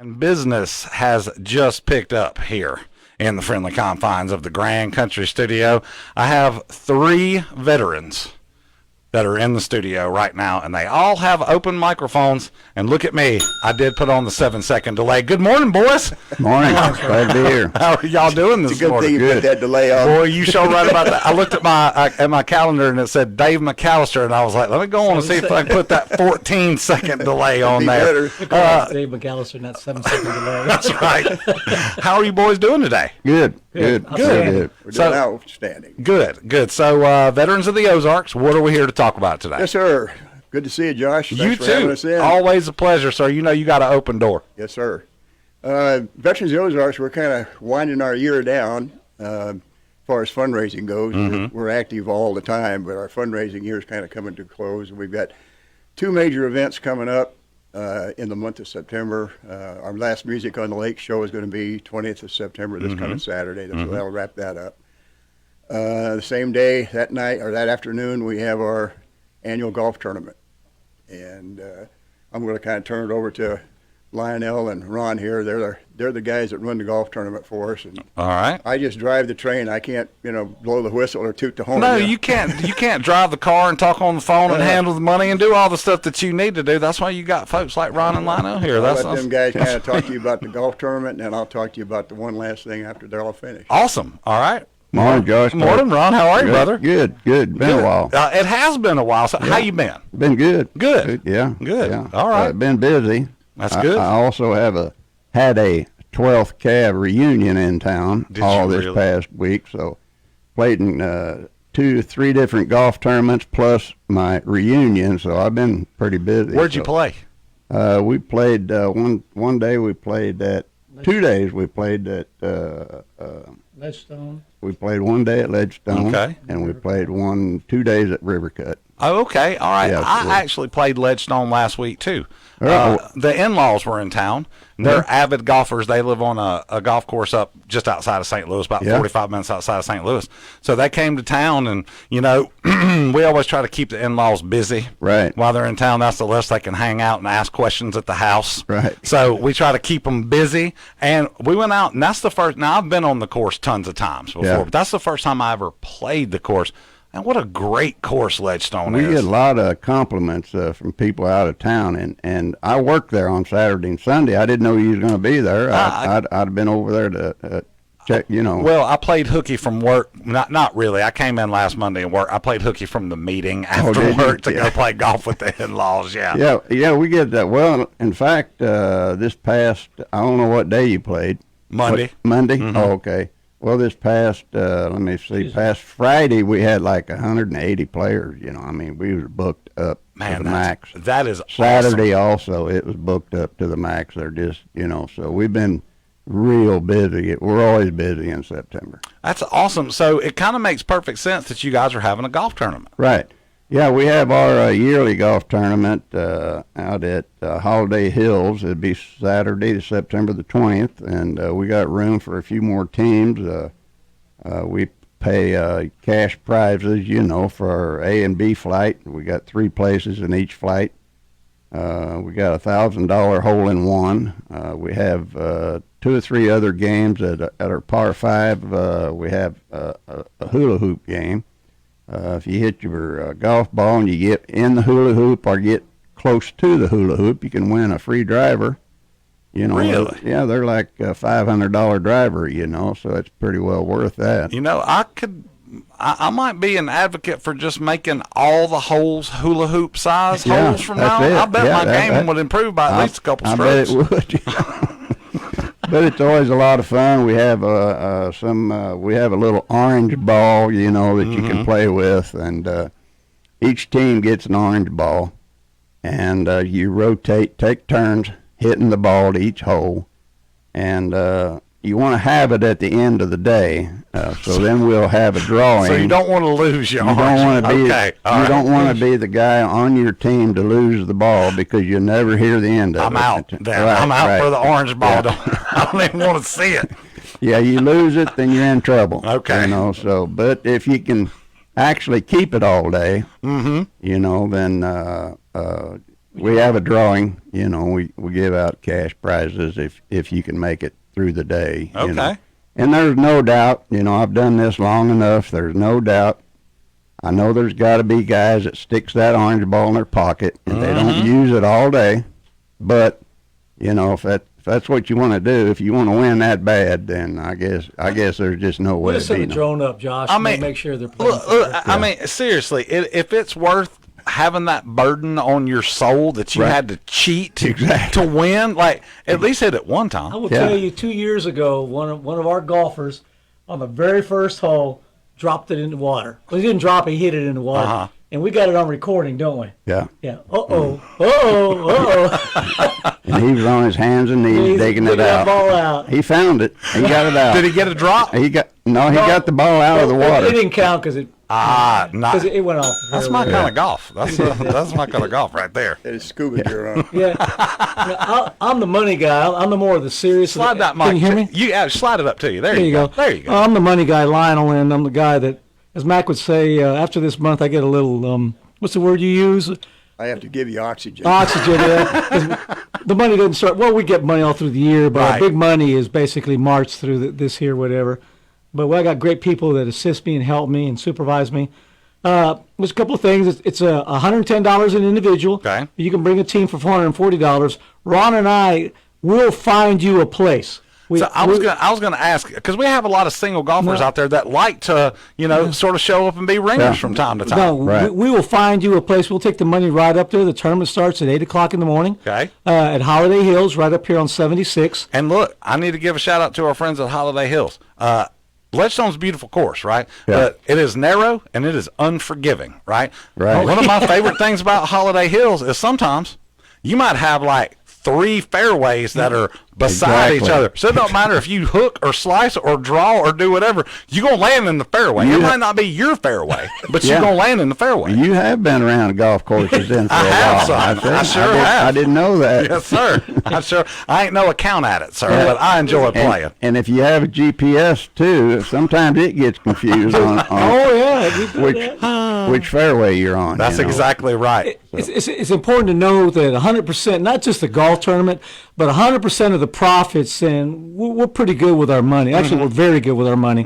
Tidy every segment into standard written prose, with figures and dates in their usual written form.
And business has just picked up here in the friendly confines of the Grand Country Studio. I have 3 veterans that are in the studio right now, and they all have open microphones. And look at me, I did put on the 7-second delay. Good morning, boys. Morning. Glad to be here. How are y'all doing this morning? Good thing you put that delay on. Boy, you sure right about that. I looked at my calendar and it said Dave McAllister, and I was like, let me go on and see if I can put that 14-second delay on there. Dave McAllister, not 7-second delay. That's right. How are you boys doing today? Good. Good. Good. We're doing outstanding. Good. So, Veterans of the Ozarks, what are we here to talk about today? Yes, sir. Good to see you, Josh. Thanks You for having too. us in. Always a pleasure, sir. You know you got an open door. Yes, sir. Veterans of the Ozarks, we're kind of winding our year down as far as fundraising goes. We're active all the time, but our fundraising year is kind of coming to a close. We've got 2 major events coming up in the month of September. Our last Music on the Lake show is going to be 20th of September, this coming Saturday. So that'll wrap that up. The same day, that night, or that afternoon, we have our annual golf tournament. And I'm going to kind of turn it over to Lionel and Ron here. They're the guys that run the golf tournament for us. And All right. I just drive the train. I can't, blow the whistle or toot the horn. No, you can't. You can't drive the car and talk on the phone and handle the money and do all the stuff that you need to do. That's why you got folks like Ron and Lionel here. I'll let them guys kind of talk to you about the golf tournament, and then I'll talk to you about the one last thing after they're all finished. Awesome. All right. Morning, Josh. Morning, Ron. How are you, brother? Good. Been a while. It has been a while. So how you been? Been good. Good. Yeah. Good. Yeah. All right. Been busy. That's good. I also had a 12th Cav reunion in town this past week. So played in 3 different golf tournaments plus my reunion. So I've been pretty busy. Where'd you play? We played one day. We played at 2 days. We played at Ledgestone. We played one day at Ledgestone. Okay. And we played 2 days at Rivercut. Oh, okay. All right. Yeah, I actually played Ledgestone last week, too. Oh. The in-laws were in town. They're avid golfers. They live on a golf course up just outside of St. Louis, about 45 minutes outside of St. Louis. So they came to town, and, we always try to keep the in-laws busy. Right. While they're in town, that's the less they can hang out and ask questions at the house. Right. So we try to keep them busy. And we went out, and that's the first. Now, I've been on the course tons of times before, but that's the first time I ever played the course. And what a great course Ledgestone is. We get a lot of compliments from people out of town, and I worked there on Saturday and Sunday. I didn't know you was going to be there. I'd have been over there to check, Well, I played hooky from work. Not really. I came in last Monday and work. I played hooky from the meeting after work to go play golf with the in-laws, Yeah, we get that. Well, in fact, this past, I don't know what day you played. Monday. Monday? Mm-hmm. Oh, okay. Well, this past, past Friday, we had like 180 players, we was booked up to the max. That is Saturday awesome. Also, it was booked up to the max. They're just, so we've been real busy. We're always busy in September. That's awesome. So it kind of makes perfect sense that you guys are having a golf tournament. Right. Yeah, we have our yearly golf tournament out at Holiday Hills. It'd be Saturday, September the 20th, and we got room for a few more teams. We pay cash prizes, for our A and B flight. We got 3 places in each flight. We got a $1,000 hole-in-one. We have 2 or 3 other games at our par 5. We have a hula hoop game. If you hit your golf ball and you get in the hula hoop or get close to the hula hoop, you can win a free driver. Really? Yeah, they're like a $500 driver, so it's pretty well worth that. I might be an advocate for just making all the holes hula hoop size holes from now on. I bet my game would improve by at least a couple strokes. I bet it would. But it's always a lot of fun. We have we have a little orange ball, that you can play with, and each team gets an orange ball, and you rotate, take turns hitting the ball to each hole, and you want to have it at the end of the day, so then we'll have a drawing. So you don't want to lose your orange. You don't want to be the guy on your team to lose the ball because you never hear the end of it. I'm out there. Right, I'm out for the orange ball. Yeah. I don't even want to see it. Yeah, you lose it, then you're in trouble. Okay. But if you can actually keep it all day, then we have a drawing. We give out cash prizes if you can make it through the day. Okay. And there's no doubt, I've done this long enough. There's no doubt. I know there's got to be guys that sticks that orange ball in their pocket and they don't use it all day. But if that's what you want to do, if you want to win that bad, then I guess there's just no way Just to send a beat them. drone up, Josh. I and mean, make sure they're playing. I mean, seriously, if it's worth having that burden on your soul that you Right. had to cheat Exactly. to win, like at least hit it one I time. will tell you, 2 years ago, one of our golfers on the very first hole dropped it in the water. Well, he didn't drop it; he hit it in the water, Uh-huh. and we got it on recording, don't we? Yeah. Yeah. Uh-oh. And he was on his hands and knees digging it that out. ball out. He found it. He got it out. Did he get a drop? He got the ball out of the It water. didn't count because it went off. the That's my fairway. kind of golf. That's my kind of golf right there. It is scuba gear on. Yeah. I'm the money guy. I'm the more of the serious. Slide that mic. Can you hear me? Slide it up to you. There There you go. There you go. I'm the money guy, Lionel, and I'm the guy that, as Mac would say, after this month I get a little, what's the word you use? I have to give you oxygen. Oxygen. Yeah. 'Cause the money doesn't start. Well, we get money all through the year, but our Right. big money is basically March through this here, whatever. But I got great people that assist me and help me and supervise me. There's a couple of things. It's $110 an individual. Okay. You can bring a team for $440. Ron and I will find you a place. So I was gonna ask, because we have a lot of single golfers out there that like to sort of show up and be ringers from time to time. No, Right. we will find you a place. We'll take the money right up there. The tournament starts at 8 o'clock in the morning. Okay. At Holiday Hills, right up here on 76. And look, I need to give a shout out to our friends at Holiday Hills. Ledgestone's a beautiful course, right? Yeah. But it is narrow and it is unforgiving, right? Right. One of my favorite things about Holiday Hills is sometimes you might have like 3 fairways that are beside each Exactly. other. So it don't matter if you hook or slice or draw or do whatever, you're going to land in the fairway. It might not be your fairway, but you're Yeah. going to land in the fairway. You have been around golf courses then for I a have, while. son. think. I sure have. I didn't know that. Yes, sir. I'm sure. I ain't no account at it, sir, but I enjoy playing. And if you have a GPS too, sometimes it gets confused on Oh, yeah. we do that. which fairway you're on. That's exactly right. It's important to know that 100%, not just the golf tournament, but 100% of the profits, and we're pretty good with our money. Actually, we're very good with our money.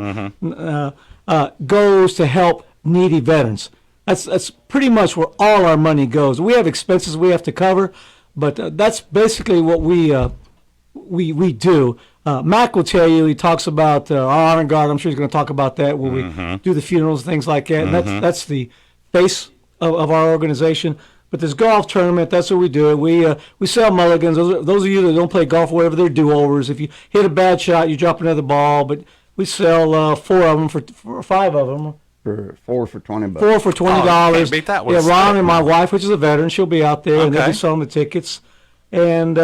Goes to help needy veterans. That's pretty much where all our money goes. We have expenses we have to cover, but that's basically what we do. Mac will tell you. He talks about our honor guard. I'm sure he's going to talk about that when we do the funerals, things like that. And that's the face of our organization. But this golf tournament, that's what we do. We sell mulligans. Those of you that don't play golf or whatever, they're do-overs. If you hit a bad shot, you drop another ball. But we sell 4 of them for 5 of them. For $4 for $20. 4 for $20. can't beat that with Yeah, a Ron stick. and my wife, which is a veteran, she'll be out there, and they'll Okay. be selling the tickets. And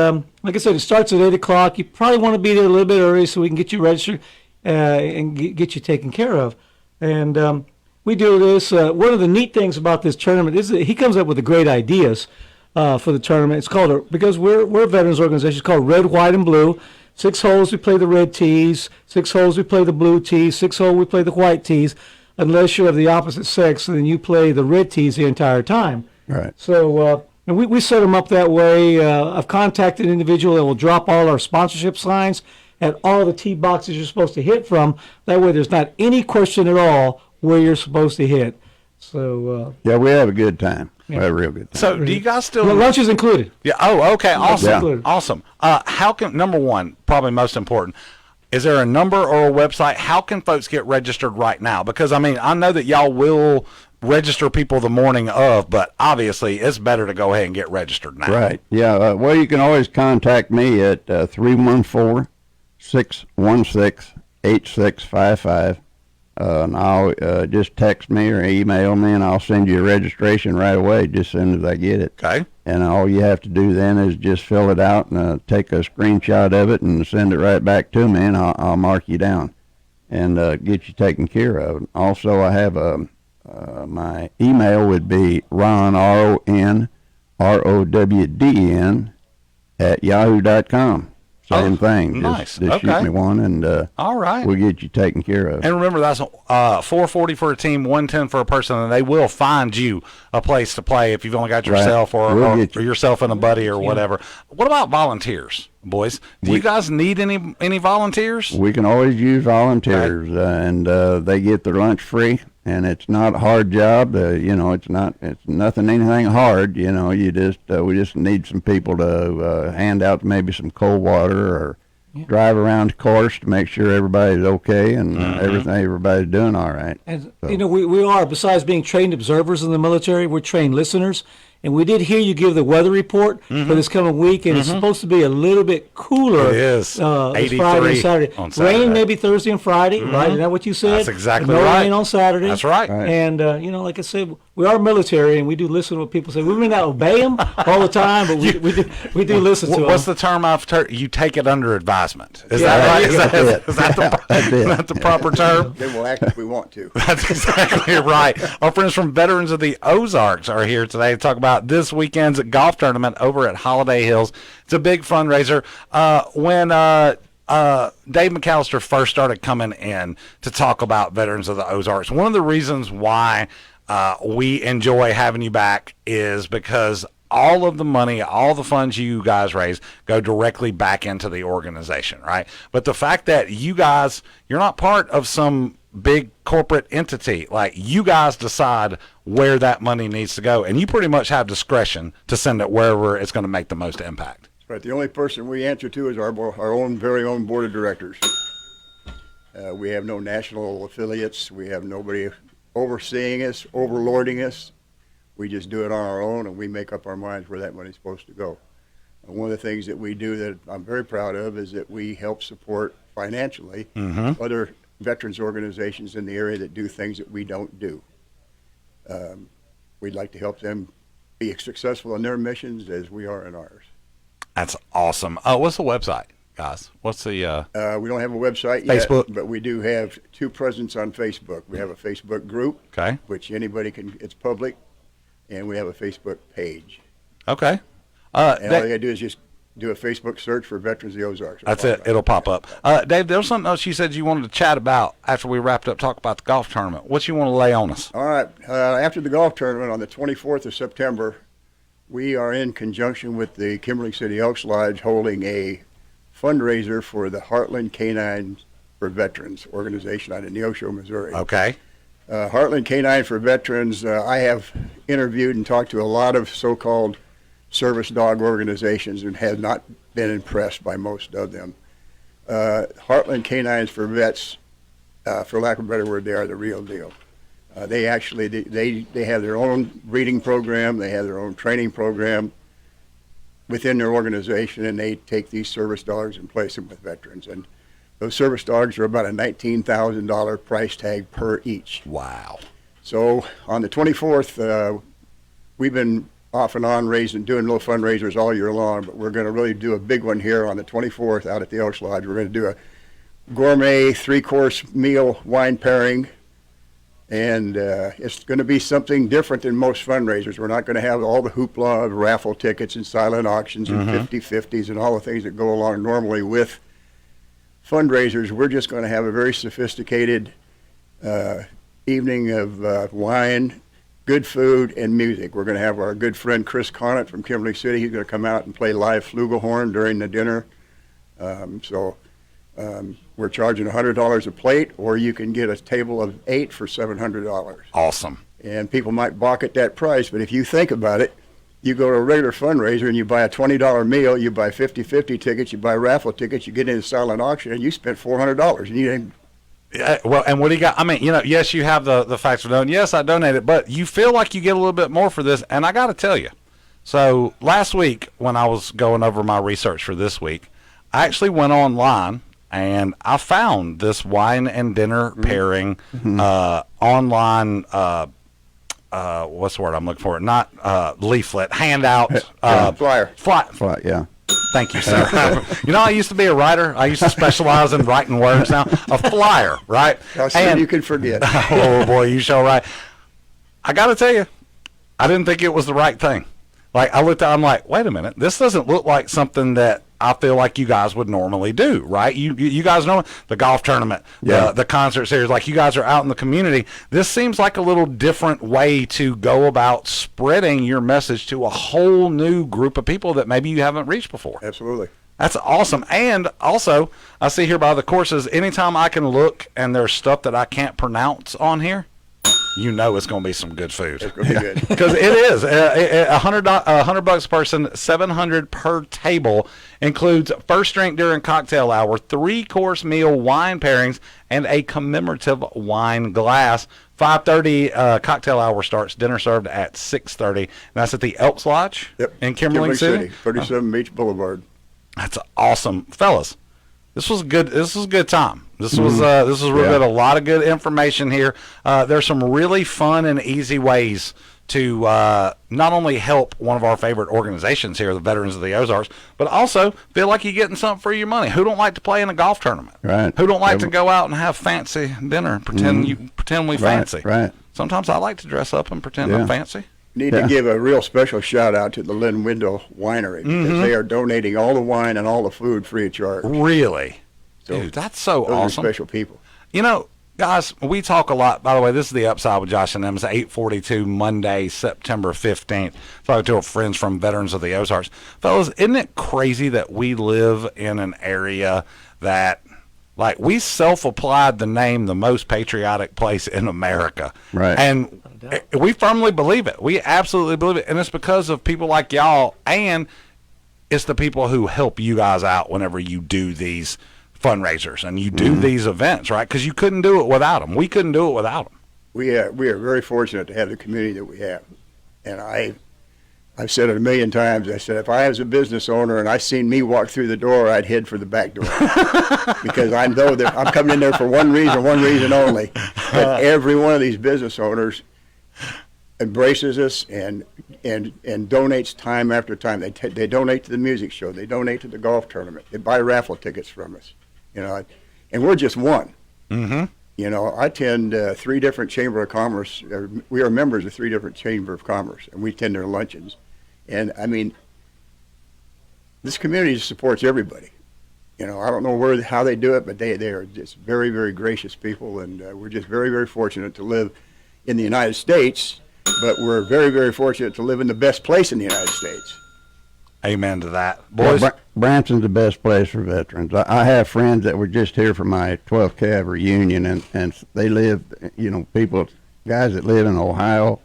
like I said, it starts at 8 o'clock. You probably want to be there a little bit early so we can get you registered and get you taken care of. And we do this. One of the neat things about this tournament is that he comes up with the great ideas for the tournament. It's called, because we're a veterans organization, it's called Red, White, and Blue. 6 holes we play the red tees, 6 holes we play the blue tees, 6 holes we play the white tees. Unless you're of the opposite sex, then you play the red tees the entire time. Right. So and we set them up that way. I've contacted an individual that will drop all our sponsorship signs at all the tee boxes you're supposed to hit from. That way there's not any question at all where you're supposed to hit. So Yeah, we have a good time. We have a real good time. So do you guys still? lunch is included. Yeah. Oh, okay. Awesome. Yeah. Awesome. How can, number one, probably most important, is there a number or a website? How can folks get registered right now? Because, I mean, I know that y'all will register people the morning of, but obviously it's better to go ahead and get registered now. Right. Yeah. Well, you can always contact me at 314-616-8655. And I'll just text me or email me, and I'll send you a registration right away just as soon as I get it. Okay. And all you have to do then is just fill it out and take a screenshot of it and send it right back to me, and I'll mark you down and get you taken care of. Also, I have my email would be Ron, RON, ROWDEN, @yahoo.com. Same thing. Nice. Just shoot Okay. me one, and All right. we'll get you taken care of. And remember, that's $440 for a team, $110 for a person, and they will find you a place to play if you've only got yourself We'll get or you. yourself and a buddy or whatever. What about volunteers, boys? Do you guys need any volunteers? We can always use volunteers, and they get their lunch free. And it's not a hard job. It's anything hard. We just need some people to hand out maybe some cold water or drive around the course to make sure everybody's okay and everybody's doing all right. And So- we are, besides being trained observers in the military, we're trained listeners. And we did hear you give the weather report for this coming week, and it's supposed to be a little bit cooler. It is. This 83 Friday and Saturday. on Saturday. Rain maybe Thursday and Friday, right? Is that what you said? That's exactly no right. rain on Saturday. That's right. And, like I said, we are military, and we do listen to what people say. We may not obey them all the time, but we do listen to them. What's the term I've heard? You take it under advisement. Is Yeah, that right? that's Is that the proper term? Then we'll act if we want to. That's exactly right. Our friends from Veterans of the Ozarks are here today to talk about this weekend's golf tournament over at Holiday Hills. It's a big fundraiser. When Dave McAllister first started coming in to talk about Veterans of the Ozarks, one of the reasons why we enjoy having you back is because all of the money, all the funds you guys raise go directly back into the organization, right? But the fact that you guys, you're not part of some big corporate entity. Like, you guys decide where that money needs to go, and you pretty much have discretion to send it wherever it's going to make the most impact. Right. The only person we answer to is our own very own board of directors. We have no national affiliates. We have nobody overseeing us, overlording us. We just do it on our own, and we make up our minds where that money's supposed to go. And one of the things that we do that I'm very proud of is that we help support financially other veterans organizations in the area that do things that we don't do. We'd like to help them be as successful in their missions as we are in ours. That's awesome. What's the website, guys? What's the We don't have a website yet, Facebook? but we do have two presence on Facebook. We have a Facebook group, Okay. which anybody can, it's public, and we have a Facebook page. Okay. And all you gotta do is just do a Facebook search for Veterans of the Ozarks. That's it. It'll pop up. Dave, there was something else you said you wanted to chat about after we wrapped up talk about the golf tournament. What you want to lay on us? All right. After the golf tournament on the 24th of September, we are in conjunction with the Kimberly City Elks Lodge holding a fundraiser for the Heartland Canine for Veterans organization out in Neosho, Missouri. Okay. Heartland Canine for Veterans, I have interviewed and talked to a lot of so-called service dog organizations and have not been impressed by most of them. Heartland Canines for Vets, for lack of a better word, they are the real deal. They actually, they have their own breeding program, they have their own training program within their organization, and they take these service dogs and place them with veterans. And those service dogs are about a $19,000 price tag per each. Wow. So on the 24th, we've been off and on doing little fundraisers all year long, but we're going to really do a big one here on the 24th out at the Elks Lodge. We're going to do a gourmet 3-course meal wine pairing, and it's going to be something different than most fundraisers. We're not going to have all the hoopla of raffle tickets and silent auctions and 50-50s and all the things that go along normally with fundraisers. We're just going to have a very sophisticated evening of wine, good food, and music. We're going to have our good friend Chris Conant from Kimberly City. He's going to come out and play live flugelhorn during the dinner. We're charging $100 a plate, or you can get a table of 8 for $700. Awesome. And people might balk at that price, but if you think about it, you go to a regular fundraiser and you buy a $20 meal, you buy 50-50 tickets, you buy raffle tickets, you get in a silent auction, and you spent $400. And you didn't. Yeah, well, and what do you got? I mean, yes, you have the facts of doing. Yes, I donated, but you feel like you get a little bit more for this. And I got to tell you, so last week when I was going over my research for this week, I actually went online and I found this wine and dinner pairing online. What's the word I'm looking for? Not leaflet, handout, Flyer. Right, yeah. Thank you, sir. I used to be a writer. I used to specialize in writing words now. A flyer, right? How soon you can forget. Oh, boy, you shall write. I got to tell you, I didn't think it was the right thing. Like, I looked at it, I'm like, wait a minute. This doesn't look like something that I feel like you guys would normally do, right? You guys know the golf tournament, the concert series, like you guys are out in the community. This seems like a little different way to go about spreading your message to a whole new group of people that maybe you haven't reached before. Absolutely. That's awesome. And also, I see here by the courses, anytime I can look and there's stuff that I can't pronounce on here, you know it's going to be some good food. It's going to be good. Because it is. $100 a person, $700 per table, includes first drink during cocktail hour, 3-course meal, wine pairings, and a commemorative wine glass. 5:30 cocktail hour starts. Dinner served at 6:30. And that's at the Elks Lodge in Kimberling City. 37 Beach Boulevard. That's awesome, fellas. This was good. This was a good time. This was real good. A lot of good information here. There's some really fun and easy ways to not only help one of our favorite organizations here, the Veterans of the Ozarks, but also feel like you're getting something for your money. Who don't like to play in a golf tournament? Right. Who don't like to go out and have fancy dinner and pretend we fancy? Right. Sometimes I like to dress up and pretend I'm fancy. Need to give a real special shout out to the Lynn Window Winery because they are donating all the wine and all the food free of charge. Really? So dude, that's so those awesome. are special people. You know, guys, we talk a lot. By the way, this is The Upside with Josh and them. It's 8:42 Monday, September 15th. Talking to our friends from Veterans of the Ozarks. Fellas, isn't it crazy that we live in an area that, like, we self-applied the name the most patriotic place in America. Right. And we firmly believe it. We absolutely believe it. And it's because of people like y'all, and it's the people who help you guys out whenever you do these fundraisers and you do these events, right? Because you couldn't do it without them. We couldn't do it without them. We are very fortunate to have the community that we have. And I've said it a million times. I said, if I was a business owner and I seen me walk through the door, I'd head for the back door. Because I know that I'm coming in there for one reason only. But every one of these business owners embraces us and donates time after time. They donate to the music show. They donate to the golf tournament. They buy raffle tickets from us. You know, and we're just one. Mm-hmm. You know, I attend 3 different Chamber of Commerce. We are members of 3 different Chamber of Commerce, and we attend their luncheons. And I mean, this community supports everybody. You know, I don't know how they do it, but they are just very, very gracious people, and we're just very, very fortunate to live in the United States. But we're very, very fortunate to live in the best place in the United States. Amen to that. Boys? Branson's the best place for veterans. I have friends that were just here for my 12th Cav reunion, and they live, you know, guys that live in Ohio,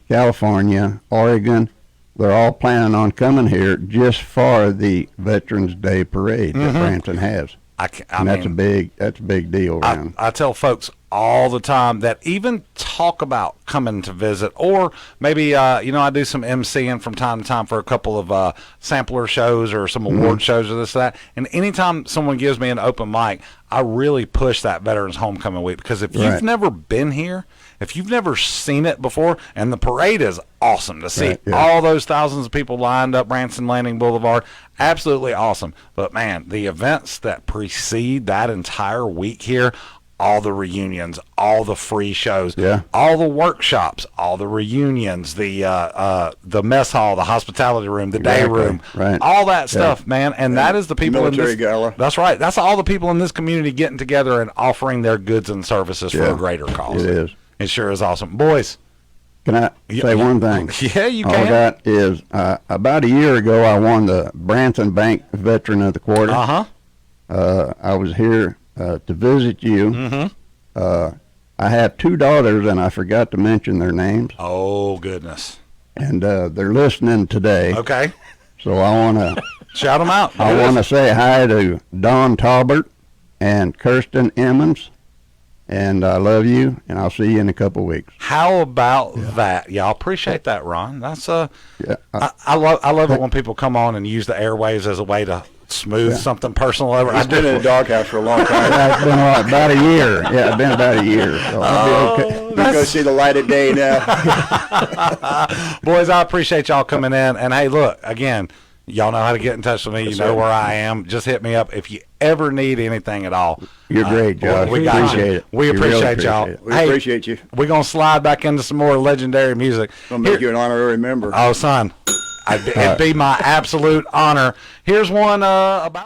California, Oregon, they're all planning on coming here just for the Veterans Day Parade that Branson has. That's a big deal around. I tell folks all the time that even talk about coming to visit, or maybe I do some MCing from time to time for a couple of sampler shows or some award shows or this or that. And anytime someone gives me an open mic, I really push that Veterans Homecoming Week, because if you've never been here, if you've never seen it before, and the parade is awesome to see, all those thousands of people lined up Branson Landing Boulevard, absolutely awesome. But man, the events that precede that entire week here, all the reunions, all the free shows, all the workshops, all the reunions, the mess hall, the hospitality room, the day room, all that stuff, man. And that is the people military in this gala. That's right. That's all the people in this community getting together and offering their goods and services for a greater cause. It is. It sure is awesome. Boys. Can I say one thing? Yeah, you All can. that is, about a year ago, I won the Branson Bank Veteran of the Quarter. I was here to visit you. I have 2 daughters, and I forgot to mention their names. Oh, goodness. And they're listening today. Okay. So I want to shout them out. I want to say hi to Dawn Talbert and Kirsten Emmons. And I love you, and I'll see you in a couple of weeks. How about that? Yeah, I appreciate that, Ron. That's I love it when people come on and use the airwaves as a way to smooth something personal over. I've been in a doghouse for a long time. It's been about a year. Yeah, it's been about a year. So I'll be okay. We go see the light of day now. Boys, I appreciate y'all coming in. And hey, look, again, y'all know how to get in touch with me. You know where I am. Just hit me up if you ever need anything at all. You're great, Josh. We appreciate it. We appreciate y'all. We appreciate you. We're going to slide back into some more legendary music. I'll make you an honorary member. Oh, son. It'd be my absolute honor. Here's one about